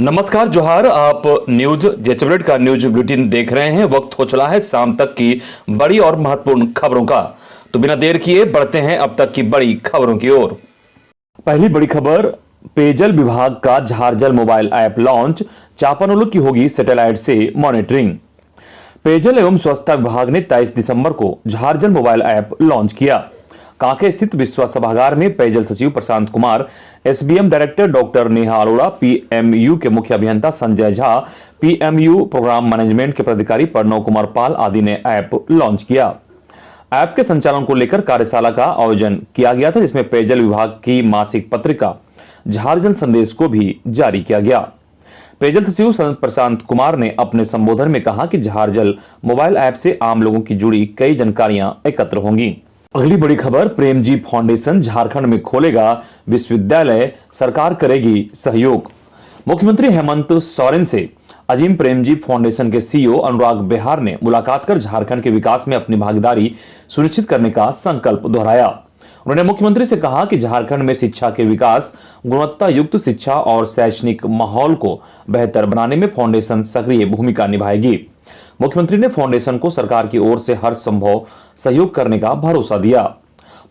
नमस्कार जोहार। आप न्यूज जेचबरेट का न्यूज बुलेटिन देख रहे हैं। वक्त हो चला है शाम तक की बड़ी और महत्वपूर्ण खबरों का, तो बिना देर किए बढ़ते हैं अब तक की बड़ी खबरों की ओर। पहली बड़ी खबर, पेयजल विभाग का झारजल मोबाइल ऐप लॉन्च, चापानलों की होगी सैटेलाइट से मॉनिटरिंग। पेयजल एवं स्वच्छता विभाग ने 23 दिसंबर को झारजल मोबाइल ऐप लॉन्च किया। कांके स्थित विश्वास सभागार में पेयजल सचिव Prashant Kumar, SBM director doctor Neha Arora, PMU के मुख्य अभियंता Sanjay Jha, PMU program management के पदाधिकारी प्रणव कुमार पाल आदि ने ऐप लॉन्च किया। ऐप के संचालन को लेकर कार्यशाला का आयोजन किया गया था, जिसमें पेयजल विभाग की मासिक पत्रिका झारजल संदेश को भी जारी किया गया। पेयजल सचिव प्रशांत कुमार ने अपने संबोधन में कहा कि झारजल मोबाइल ऐप से आम लोगों की जुड़ी कई जानकारियां एकत्र होंगी। अगली बड़ी खबर, प्रेमजी फाउंडेशन झारखंड में खोलेगा विश्वविद्यालय, सरकार करेगी सहयोग। मुख्यमंत्री हेमंत सोरेन से अजीम प्रेमजी फाउंडेशन के सीईओ अनुराग बेहार ने मुलाकात कर झारखंड के विकास में अपनी भागीदारी सुनिश्चित करने का संकल्प दोहराया। उन्होंने मुख्यमंत्री से कहा कि झारखंड में शिक्षा के विकास, गुणवत्ता युक्त शिक्षा और शैक्षणिक माहौल को बेहतर बनाने में फाउंडेशन सक्रिय भूमिका निभाएगी। मुख्यमंत्री ने फाउंडेशन को सरकार की ओर से हर संभव सहयोग करने का भरोसा दिया।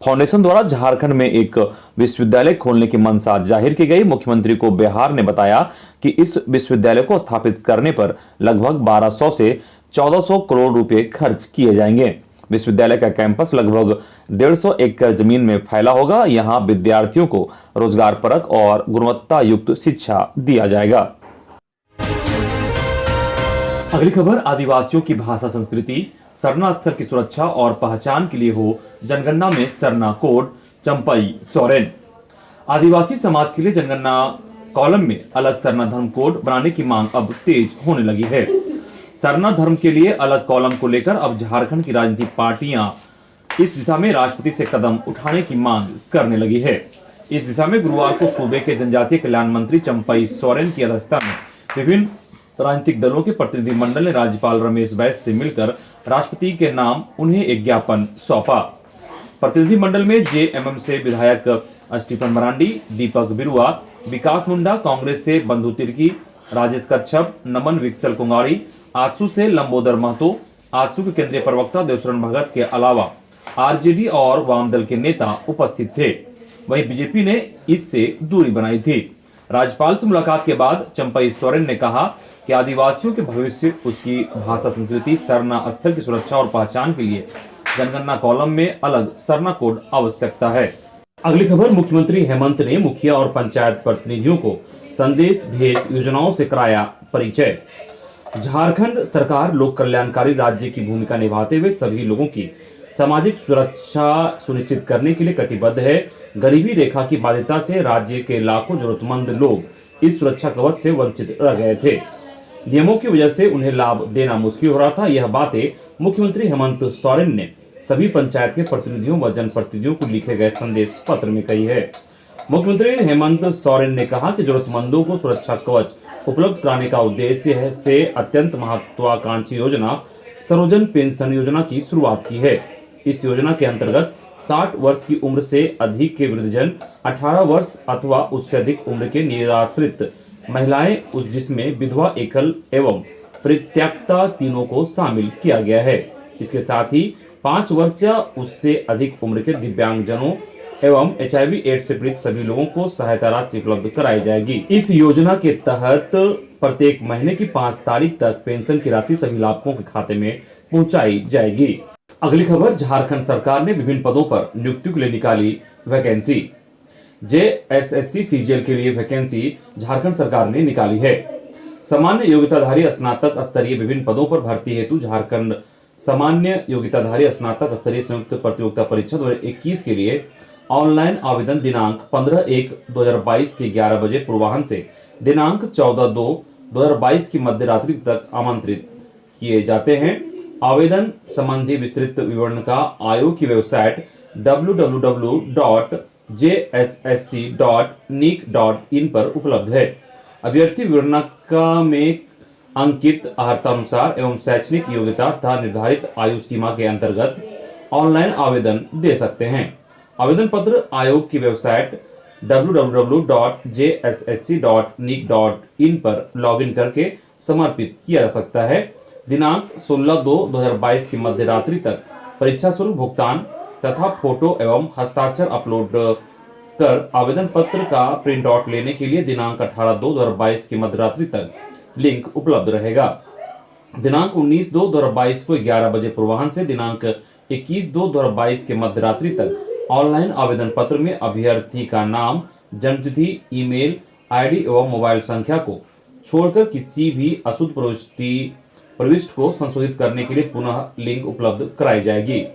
फाउंडेशन द्वारा झारखंड में एक विश्वविद्यालय खोलने की मंशा जाहिर की गई। मुख्यमंत्री को बिहार ने बताया कि इस विश्वविद्यालय को स्थापित करने पर लगभग 1200 से 1400 करोड़ रुपए खर्च किए जाएंगे। विश्वविद्यालय का कैंपस लगभग 150 एकड़ जमीन में फैला होगा। यहाँ विद्यार्थियों को रोजगार परक और गुणवत्ता युक्त शिक्षा दिया जाएगा। अगली खबर, आदिवासियों की भाषा संस्कृति, सरना स्थल की सुरक्षा और पहचान के लिए हो जनगणना में सरना कोड, चंपई सोरेन। आदिवासी समाज के लिए जनगणना कॉलम में अलग सरना धर्म कोड बनाने की मांग अब तेज होने लगी है। सरना धर्म के लिए अलग कॉलम को लेकर अब झारखंड की राजनीतिक पार्टियां इस दिशा में राष्ट्रपति से कदम उठाने की मांग करने लगी है। इस दिशा में गुरुवार को सूबे के जनजातीय कल्याण मंत्री चंपई सोरेन की अध्यक्षता में विभिन्न राजनीतिक दलों के प्रतिनिधिमंडल ने राज्यपाल रमेश बैस से मिलकर राष्ट्रपति के नाम उन्हें एक ज्ञापन सौंपा। प्रतिनिधिमंडल में जेएमएम से विधायक स्टीफन मरांडी, दीपक बिरुआ, विकास मुंडा, कांग्रेस से बंधु तिर्की, राजेश कच्छप, नमन विक्सल कुंगाड़ी, आजसू से लंबोदर महतो, आजसू के केंद्रीय प्रवक्ता देवशरण भगत के अलावा आरजेडी और वाम दल के नेता उपस्थित थे। वहीं बीजेपी ने इससे दूरी बनाई थी। राज्यपाल से मुलाकात के बाद चंपई सोरेन ने कहा कि आदिवासियों के भविष्य, उसकी भाषा संस्कृति, सरना स्थल की सुरक्षा और पहचान के लिए जनगणना कॉलम में अलग सरना कोड आवश्यकता है। अगली खबर, मुख्यमंत्री हेमंत ने मुखिया और पंचायत प्रतिनिधियों को संदेश भेज योजनाओं से कराया परिचय। झारखंड सरकार लोक कल्याणकारी राज्य की भूमिका निभाते हुए सभी लोगों की सामाजिक सुरक्षा सुनिश्चित करने के लिए कटिबद्ध है। गरीबी रेखा की बाध्यता से राज्य के लाखों जरूरतमंद लोग इस सुरक्षा कवच से वंचित रह गए थे। नियमों की वजह से उन्हें लाभ देना मुश्किल हो रहा था। यह बातें मुख्यमंत्री हेमंत सोरेन ने सभी पंचायत के प्रतिनिधियों व जनप्रतिनिधियों को लिखे गए संदेश पत्र में कही है। मुख्यमंत्री हेमंत सोरेन ने कहा कि जरूरतमंदों को सुरक्षा कवच उपलब्ध कराने का उद्देश्य से अत्यंत महत्वाकांक्षी योजना सर्वजन पेंशन योजना की शुरुआत की है। इस योजना के अंतर्गत 60 वर्ष की उम्र से अधिक के वृद्धजन, 18 वर्ष अथवा उससे अधिक उम्र के निराश्रित महिलाएं, उस जिसमें विधवा, एकल एवं परित्यक्ता तीनों को शामिल किया गया है। इसके साथ ही 5 वर्ष या उससे अधिक उम्र के दिव्यांगजनों एवं HIV एड्स से पीड़ित सभी लोगों को सहायता राशि उपलब्ध कराई जाएगी। इस योजना के तहत प्रत्येक महीने की 5 तारीख तक पेंशन की राशि सभी लाभुकों के खाते में पहुंचाई जाएगी। अगली खबर, झारखंड सरकार ने विभिन्न पदों पर नियुक्ति के लिए निकाली वैकेंसी। जेएसएससी सीजीएल के लिए वैकेंसी झारखंड सरकार ने निकाली है। सामान्य योग्यताधारी स्नातक स्तरीय विभिन्न पदों पर भर्ती हेतु झारखंड सामान्य योग्यताधारी स्नातक स्तरीय संयुक्त प्रतियोगिता परीक्षा 2021 के लिए ऑनलाइन आवेदन दिनांक 15/1/2022 के 11 बजे पूर्वाह्न से दिनांक 14/2/2022 की मध्य रात्रि तक आमंत्रित किए जाते हैं। आवेदन संबंधी विस्तृत विवरण का आयोग की वेबसाइट www.jssc.nic.in पर उपलब्ध है। अभ्यर्थी विवरण में अंकित अर्हतानुसार एवं शैक्षणिक योग्यता तथा निर्धारित आयु सीमा के अंतर्गत ऑनलाइन आवेदन दे सकते हैं। आवेदन पत्र आयोग की वेबसाइट www.jssc.nic.in पर लॉगिन करके समर्पित किया जा सकता है। दिनांक 16/2/2022 की मध्य रात्रि तक परीक्षा शुल्क भुगतान तथा फोटो एवं हस्ताक्षर अपलोड कर आवेदन पत्र का प्रिंट आउट लेने के लिए दिनांक 18/2/2022 की मध्य रात्रि तक लिंक उपलब्ध रहेगा। दिनांक 19/2/2022 को 11 बजे पूर्वाह्न से दिनांक 21/2/2022 के मध्य रात्रि तक ऑनलाइन आवेदन पत्र में अभ्यर्थी का नाम, जन्मतिथि, ईमेल आईडी एवं मोबाइल संख्या को छोड़कर किसी भी अशुद्ध प्रविष्टि को संशोधित करने के लिए पुनः लिंक उपलब्ध कराई जाएगी।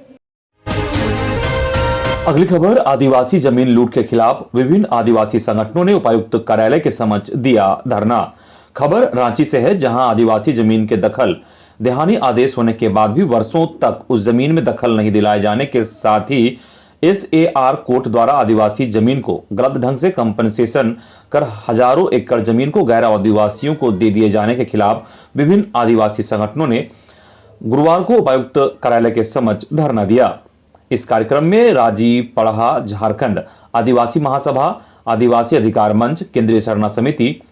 अगली खबर, आदिवासी जमीन लूट के खिलाफ विभिन्न आदिवासी संगठनों ने उपायुक्त कार्यालय के समक्ष दिया धरना। खबर रांची से है, जहां आदिवासी जमीन के दखल देहानी आदेश होने के बाद भी वर्षों तक उस जमीन में दखल नहीं दिलाए जाने के साथ ही SAR कोर्ट द्वारा आदिवासी जमीन को गलत ढंग से कंपनसेशन कर हजारों एकड़ जमीन को गैर आदिवासियों को दे दिए जाने के खिलाफ विभिन्न आदिवासी संगठनों ने गुरुवार को उपायुक्त कार्यालय के समक्ष धरना दिया। इस कार्यक्रम में राजी पढ़ा झारखंड आदिवासी महासभा, आदिवासी अधिकार मंच, केंद्रीय सरना समिति,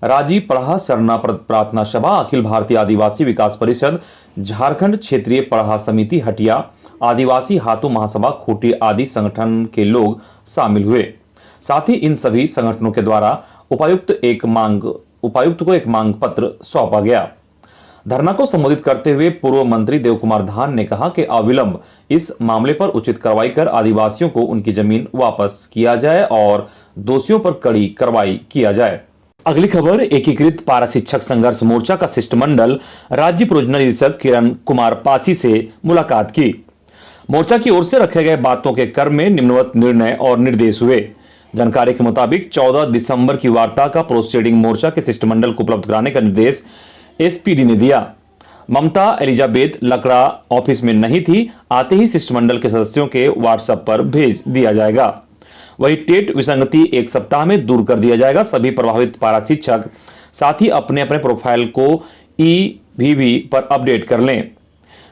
राजी पढ़ा सरना प्रार्थना सभा, अखिल भारतीय आदिवासी विकास परिषद, झारखंड क्षेत्रीय पढ़ा समिति हटिया, आदिवासी हाथू महासभा खूंटी आदि संगठन के लोग शामिल हुए। साथ ही इन सभी संगठनों के द्वारा उपायुक्त को एक मांग पत्र सौंपा गया। धरना को संबोधित करते हुए पूर्व मंत्री देव कुमार धान ने कहा कि अविलंब इस मामले पर उचित कार्रवाई कर आदिवासियों को उनकी जमीन वापस किया जाए और दोषियों पर कड़ी कार्रवाई किया जाए। अगली खबर, एकीकृत पारा शिक्षक संघर्ष मोर्चा का शिष्टमंडल राज्य परियोजना निदेशक किरण कुमार पासी से मुलाकात की। मोर्चा की ओर से रखे गए बातों के क्रम में निम्नवत निर्णय और निर्देश हुए। जानकारी के मुताबिक 14 दिसंबर की वार्ता का प्रोसीडिंग मोर्चा के शिष्टमंडल को उपलब्ध कराने का निर्देश SPD ने दिया। ममता एलिजाबेथ लकड़ा ऑफिस में नहीं थी, आते ही शिष्टमंडल के सदस्यों के व्हाट्सएप पर भेज दिया जाएगा। वही टेट विसंगति 1 सप्ताह में दूर कर दिया जाएगा। सभी प्रभावित पारा शिक्षक साथ ही अपने अपने प्रोफाइल को EVV पर अपडेट कर लें।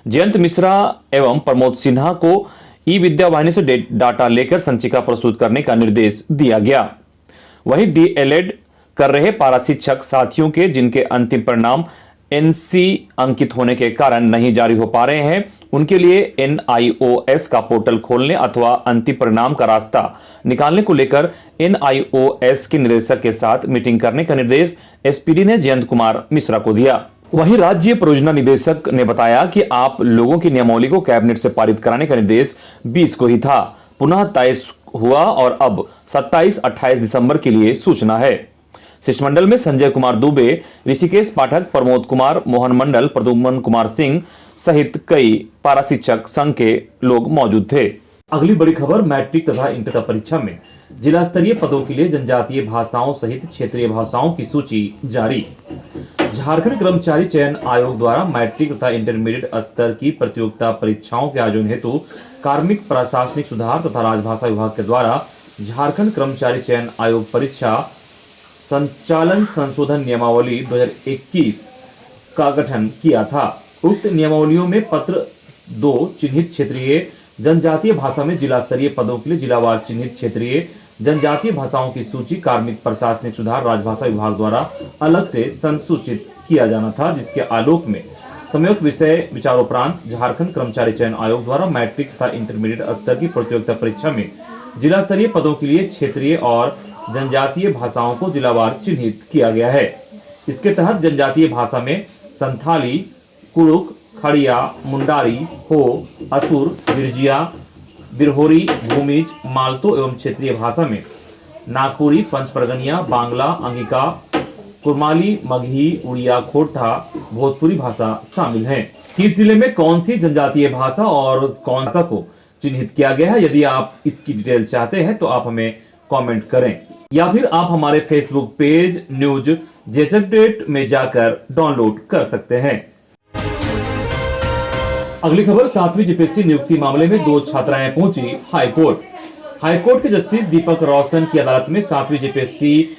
जयंत मिश्रा एवं प्रमोद सिन्हा को ई-विद्या वाहिनी से डाटा लेकर संचिका प्रस्तुत करने का निर्देश दिया गया। वही DLED कर रहे पारा शिक्षक साथियों के जिनके अंतिम परिणाम NC अंकित होने के कारण नहीं जारी हो पा रहे हैं, उनके लिए NIOS का पोर्टल खोलने अथवा अंतिम परिणाम का रास्ता निकालने को लेकर NIOS के निदेशक के साथ मीटिंग करने का निर्देश SPD ने जयंत कुमार मिश्रा को दिया। वहीं राज्य परियोजना निदेशक ने बताया कि आप लोगों की नियमावली को कैबिनेट से पारित कराने का निर्देश 20 को ही था, पुनः 23 हुआ और अब 27-28 दिसंबर के लिए सूचना है। शिष्टमंडल में संजय कुमार दुबे, ऋषिकेश पाठक, प्रमोद कुमार, मोहन मंडल, प्रद्युम्न कुमार सिंह सहित कई पारा शिक्षक संघ के लोग मौजूद थे। अगली बड़ी खबर, मैट्रिक तथा इंटर परीक्षा में जिला स्तरीय पदों के लिए जनजातीय भाषाओं सहित क्षेत्रीय भाषाओं की सूची जारी। झारखंड कर्मचारी चयन आयोग द्वारा मैट्रिक तथा इंटरमीडिएट स्तर की प्रतियोगिता परीक्षाओं के आयोजन हेतु कार्मिक प्रशासनिक सुधार तथा राजभाषा विभाग के द्वारा झारखंड कर्मचारी चयन आयोग परीक्षा संचालन संशोधन नियमावली 2021 का गठन किया था। उक्त नियमावलियों में पत्र 2 चिन्हित क्षेत्रीय जनजातीय भाषा में जिला स्तरीय पदों के लिए जिलावार चिन्हित क्षेत्रीय जनजातीय भाषाओं की सूची कार्मिक प्रशासनिक सुधार राजभाषा विभाग द्वारा अलग से संसूचित किया जाना था, जिसके आलोक में संयुक्त विषय विचारोपरांत झारखंड कर्मचारी चयन आयोग द्वारा मैट्रिक तथा इंटरमीडिएट स्तर की प्रतियोगिता परीक्षा में जिला स्तरीय पदों के लिए क्षेत्रीय और जनजातीय भाषाओं को जिलावार चिन्हित किया गया है। इसके तहत जनजातीय भाषा में संथाली, कुड़ुक, खड़िया, मुंडारी, हो, असुर, बिरजिया, बिरहोरी, भूमिज, मालतो एवं क्षेत्रीय भाषा में नागपुरी, पंचपरगनिया, बांग्ला, अंगिका, कुरमाली, मगही, उड़िया, खोटा, भोजपुरी भाषा शामिल हैं। किस जिले में कौन सी जनजातीय भाषा और कौन सा को चिन्हित किया गया है, यदि आप इसकी डिटेल चाहते हैं तो आप हमें कमेंट करें या फिर आप हमारे Facebook page news JH update में जाकर डाउनलोड कर सकते हैं। अगली खबर, 7वीं जेपीएससी नियुक्ति मामले में 2 छात्राएं पहुंची हाईकोर्ट। हाईकोर्ट के जस्टिस दीपक रोशन की अदालत में 7वीं जेपीएससी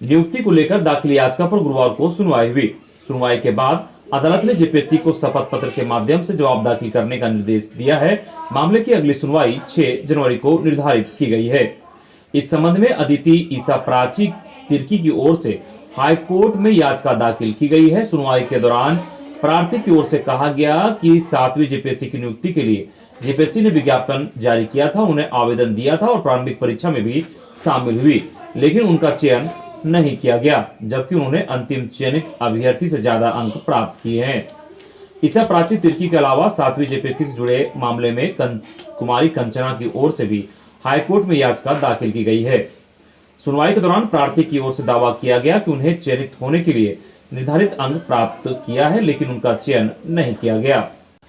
नियुक्ति को लेकर दाखिल याचिका पर गुरुवार को सुनवाई हुई। सुनवाई के बाद अदालत ने जेपीएससी को शपथ पत्र के माध्यम से जवाब दाखिल करने का निर्देश दिया है। मामले की अगली सुनवाई 6 जनवरी को निर्धारित की गई है। इस संबंध में अदिति ईसा प्राची तिर्की की ओर से हाई कोर्ट में याचिका दाखिल की गई है। सुनवाई के दौरान प्रार्थी की ओर से कहा गया कि 7वीं जेपीएससी की नियुक्ति के लिए जेपीएससी ने विज्ञापन जारी किया था, उन्हें आवेदन दिया था और प्रारंभिक परीक्षा में भी शामिल हुई, लेकिन उनका चयन नहीं किया गया, जबकि उन्होंने अंतिम चयनित अभ्यर्थी से ज्यादा अंक प्राप्त किए हैं। ईसा प्राची तिर्की के अलावा 7वीं जेपीएससी से जुड़े मामले में कुमारी कंचना की ओर से भी हाईकोर्ट में याचिका दाखिल की गई है। सुनवाई के दौरान प्रार्थी की ओर से दावा किया गया कि उन्हें चयनित होने के लिए निर्धारित अंक प्राप्त किया है, लेकिन उनका चयन नहीं किया गया।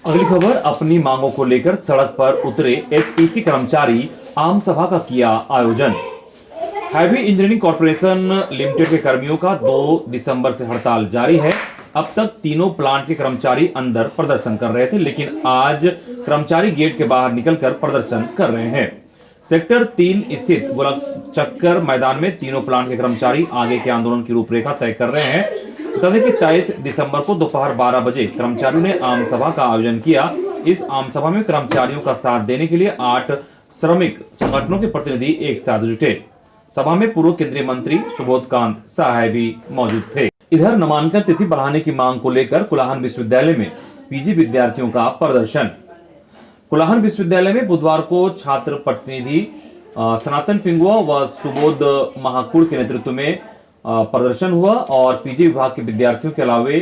अगली खबर, अपनी मांगों को लेकर सड़क पर उतरे एचईसी कर्मचारी, आम सभा का किया आयोजन। हैवी इंजीनियरिंग कॉर्पोरेशन लिमिटेड के कर्मियों का 2 दिसंबर से हड़ताल जारी है। अब तक तीनों प्लांट के कर्मचारी अंदर प्रदर्शन कर रहे थे, लेकिन आज कर्मचारी गेट के बाहर निकलकर प्रदर्शन कर रहे हैं। सेक्टर 3 स्थित गोलक चक्कर मैदान में तीनों प्लांट के कर्मचारी आगे के आंदोलन की रूपरेखा तय कर रहे हैं। बता दें कि 23 दिसंबर को दोपहर 12 बजे कर्मचारियों ने आम सभा का आयोजन किया। इस आम सभा में कर्मचारियों का साथ देने के लिए 8 श्रमिक संगठनों के प्रतिनिधि एक साथ जुटे। सभा में पूर्व केंद्रीय मंत्री सुबोधकांत सहाय भी मौजूद थे। इधर नामांकन तिथि बढ़ाने की मांग को लेकर कुलाहन विश्वविद्यालय में पीजी विद्यार्थियों का प्रदर्शन। कुलाहन विश्वविद्यालय में बुधवार को छात्र प्रतिनिधि सनातन पिंगुआ व सुबोध महाकुड़ के नेतृत्व में प्रदर्शन हुआ और पीजी विभाग के विद्यार्थियों के अलावे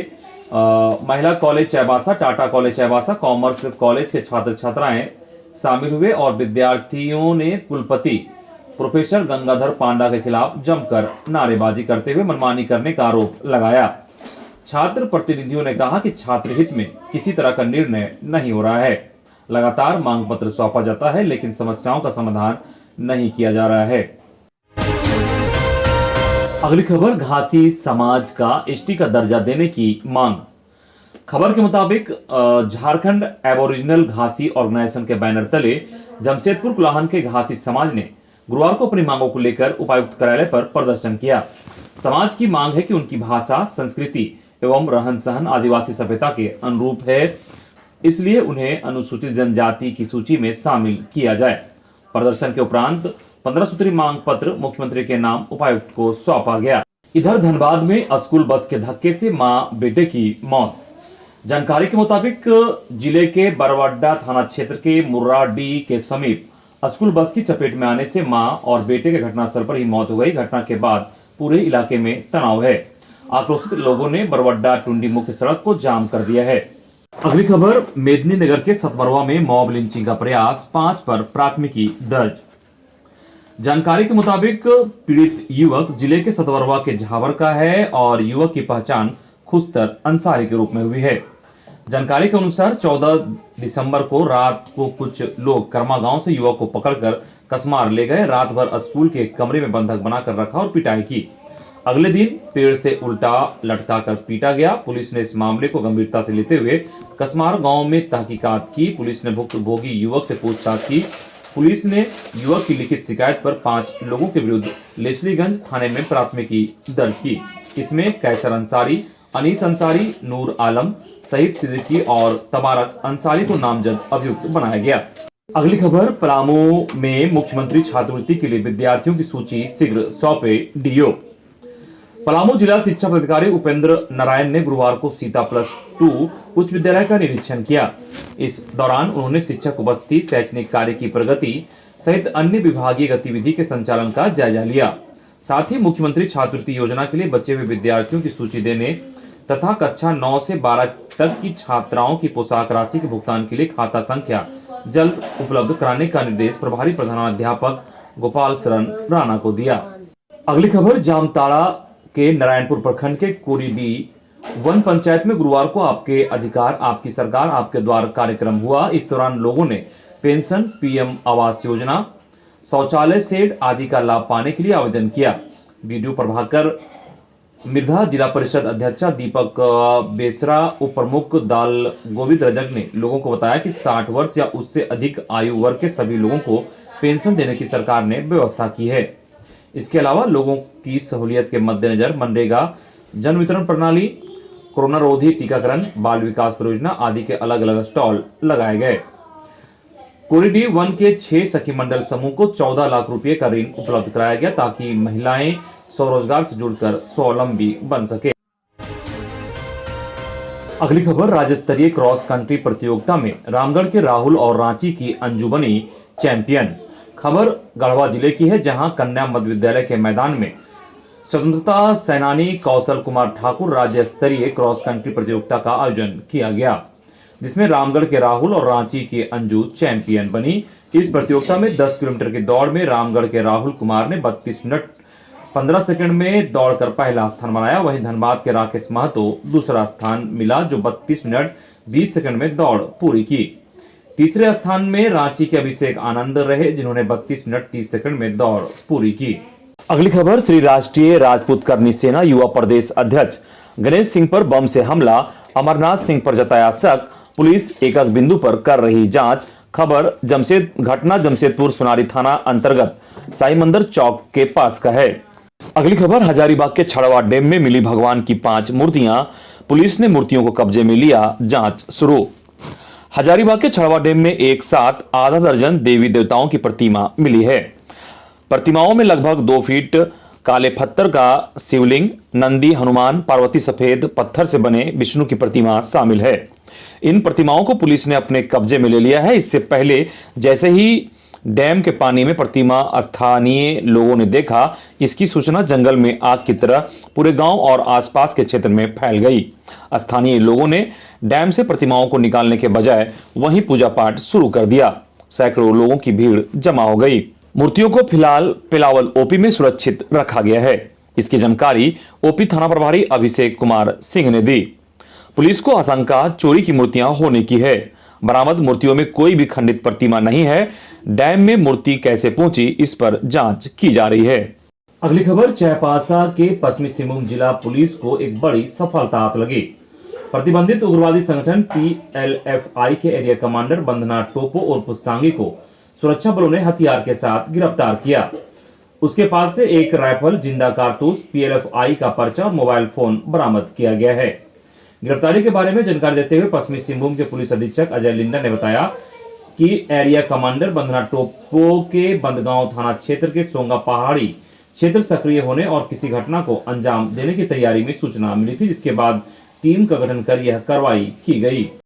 महिला college Chaibasa, Tata college Chaibasa, commerce college के छात्र छात्राएं शामिल हुए और विद्यार्थियों ने कुलपति प्रोफेसर गंगाधर पांडा के खिलाफ जमकर नारेबाजी करते हुए मनमानी करने का आरोप लगाया। छात्र प्रतिनिधियों ने कहा कि छात्र हित में किसी तरह का निर्णय नहीं हो रहा है। लगातार मांग पत्र सौंपा जाता है, लेकिन समस्याओं का समाधान नहीं किया जा रहा है। अगली खबर, घासी समाज का एसटी का दर्जा देने की मांग। खबर के मुताबिक झारखंड एबोरिजिनल घासी ऑर्गेनाइजेशन के बैनर तले जमशेदपुर कुलाहन के घासी समाज ने गुरुवार को अपनी मांगों को लेकर उपायुक्त कार्यालय पर प्रदर्शन किया। समाज की मांग है कि उनकी भाषा, संस्कृति एवं रहन सहन आदिवासी सभ्यता के अनुरूप है, इसलिए उन्हें अनुसूचित जनजाति की सूची में शामिल किया जाए। प्रदर्शन के उपरांत 15 सूत्री मांग पत्र मुख्यमंत्री के नाम उपायुक्त को सौंपा गया। इधर धनबाद में स्कूल बस के धक्के से मां बेटे की मौत। जानकारी के मुताबिक जिले के बरवाडा थाना क्षेत्र के मुर्राडी के समीप स्कूल बस की चपेट में आने से मां और बेटे के घटनास्थल पर ही मौत हो गई। घटना के बाद पूरे इलाके में तनाव है। आक्रोशित लोगों ने बरवाडा टुंडी मुख्य सड़क को जाम कर दिया है। अगली खबर, मेदिनीनगर के सतबरवा में मॉब लिंचिंग का प्रयास, 5 पर प्राथमिकी दर्ज। जानकारी के मुताबिक पीड़ित युवक जिले के सतबरवा के झावर का है और युवक की पहचान खुस्तर अंसारी के रूप में हुई है। जानकारी के अनुसार 14 दिसंबर को रात को कुछ लोग कर्मा गांव से युवक को पकड़कर कसमार ले गए। रात भर स्कूल के कमरे में बंधक बनाकर रखा और पिटाई की। अगले दिन पेड़ से उल्टा लटकाकर पीटा गया। पुलिस ने इस मामले को गंभीरता से लेते हुए कसमार गांव में तहकीकात की। पुलिस ने भुक्तभोगी युवक से पूछताछ की। पुलिस ने युवक की लिखित शिकायत पर 5 लोगों के विरुद्ध लेस्लीगंज थाने में प्राथमिकी दर्ज की। इसमें कैसर अंसारी, अनीस अंसारी, नूर आलम सहित सिद्दीकी और तबारक अंसारी को नामजद अभियुक्त बनाया गया। अगली खबर, पलामू में मुख्यमंत्री छात्रवृत्ति के लिए विद्यार्थियों की सूची शीघ्र सौंपे डीओ। पलामू जिला शिक्षा पदाधिकारी उपेंद्र नारायण ने गुरुवार को सीता +2 उच्च विद्यालय का निरीक्षण किया। इस दौरान उन्होंने शिक्षक उपस्थिति, शैक्षणिक कार्य की प्रगति सहित अन्य विभागीय गतिविधि के संचालन का जायजा लिया। साथ ही मुख्यमंत्री छात्रवृत्ति योजना के लिए बचे हुए विद्यार्थियों की सूची देने तथा कक्षा 9 से 12 तक की छात्राओं की पोशाक राशि के भुगतान के लिए खाता संख्या जल्द उपलब्ध कराने का निर्देश प्रभारी प्रधानाध्यापक गोपाल शरण राणा को दिया। अगली खबर, जामताड़ा के नारायणपुर प्रखंड के कोरीडी वन पंचायत में गुरुवार को आपके अधिकार आपकी सरकार आपके द्वार कार्यक्रम हुआ। इस दौरान लोगों ने पेंशन, पीएम आवास योजना, शौचालय सेट आदि का लाभ पाने के लिए आवेदन किया। बीडीओ प्रभाकर मिर्धा, जिला परिषद अध्यक्षा दीपक बेसरा, उप प्रमुख दाल गोविंद रजक ने लोगों को बताया कि 60 वर्ष या उससे अधिक आयु वर्ग के सभी लोगों को पेंशन देने की सरकार ने व्यवस्था की है। इसके अलावा लोगों की सहूलियत के मद्देनजर मनरेगा, जन वितरण प्रणाली, कोरोना रोधी टीकाकरण, बाल विकास परियोजना आदि के अलग अलग स्टॉल लगाए गए। कोरिडी 1 के 6 सखी मंडल समूह को 14 लाख रुपए का ऋण उपलब्ध कराया गया ताकि महिलाएं स्वरोजगार से जुड़कर स्वावलंबी बन सके। अगली खबर, राज्य स्तरीय क्रॉस कंट्री प्रतियोगिता में रामगढ़ के राहुल और रांची की अंजू बनी चैंपियन। खबर गढ़वा जिले की है, जहां कन्या मध्य विद्यालय के मैदान में स्वतंत्रता सेनानी कौशल कुमार ठाकुर राज्य स्तरीय क्रॉस कंट्री प्रतियोगिता का आयोजन किया गया, जिसमें रामगढ़ के राहुल और रांची की अंजू चैंपियन बनी। इस प्रतियोगिता में 10 किलोमीटर की दौड़ में रामगढ़ के राहुल कुमार ने 32 मिनट 15 सेकंड में दौड़कर पहला स्थान बनाया। वहीं धनबाद के राकेश महतो दूसरा स्थान मिला, जो 32 मिनट 20 सेकंड में दौड़ पूरी की। तीसरे स्थान में रांची के अभिषेक आनंद रहे, जिन्होंने 32 मिनट 30 सेकंड में दौड़ पूरी की। अगली खबर, श्री राष्ट्रीय राजपूत करनी सेना युवा प्रदेश अध्यक्ष गणेश सिंह पर बम से हमला, अमरनाथ सिंह पर जताया शक, पुलिस एक बिंदु पर कर रही जांच। खबर घटना जमशेदपुर सोनारी थाना अंतर्गत साई मंदिर चौक के पास का है। अगली खबर, हजारीबाग के छड़वा डैम में मिली भगवान की 5 मूर्तियां, पुलिस ने मूर्तियों को कब्जे में लिया, जांच शुरू। हजारीबाग के छड़वा डैम में एक साथ आधा दर्जन देवी देवताओं की प्रतिमा मिली है। प्रतिमाओं में लगभग 2 फीट काले पत्थर का शिवलिंग, नंदी, हनुमान, पार्वती, सफेद पत्थर से बने विष्णु की प्रतिमा शामिल है। इन प्रतिमाओं को पुलिस ने अपने कब्जे में ले लिया है। इससे पहले जैसे ही डैम के पानी में प्रतिमा स्थानीय लोगों ने देखा, इसकी सूचना जंगल में आग की तरह पूरे गांव और आसपास के क्षेत्र में फैल गई। स्थानीय लोगों ने डैम से प्रतिमाओं को निकालने के बजाय वहीं पूजा पाठ शुरू कर दिया। सैकड़ों लोगों की भीड़ जमा हो गई। मूर्तियों को फिलहाल पिलावल ओपी में सुरक्षित रखा गया है। इसकी जानकारी ओपी थाना प्रभारी अभिषेक कुमार सिंह ने दी। पुलिस को आशंका चोरी की मूर्तियां होने की है। बरामद मूर्तियों में कोई भी खंडित प्रतिमा नहीं है। डैम में मूर्ति कैसे पहुंची, इस पर जांच की जा रही है। अगली खबर, चाईबासा के पश्चिमी सिंहभूम जिला पुलिस को एक बड़ी सफलता हाथ लगी। प्रतिबंधित उग्रवादी संगठन PLFI के एरिया कमांडर बंदना टोपो उर्फ सांगी को सुरक्षा बलों ने हथियार के साथ गिरफ्तार किया। उसके पास से एक राइफल, जिंदा कारतूस, PLFI का पर्चा और मोबाइल फोन बरामद किया गया है। गिरफ्तारी के बारे में जानकारी देते हुए पश्चिमी सिंहभूम के पुलिस अधीक्षक अजय लिंडा ने बताया कि एरिया कमांडर बंदना टोपो के बंदगांव थाना क्षेत्र के सोंगा पहाड़ी क्षेत्र सक्रिय होने और किसी घटना को अंजाम देने की तैयारी में सूचना मिली थी, जिसके बाद टीम का गठन कर यह कार्रवाई की गई।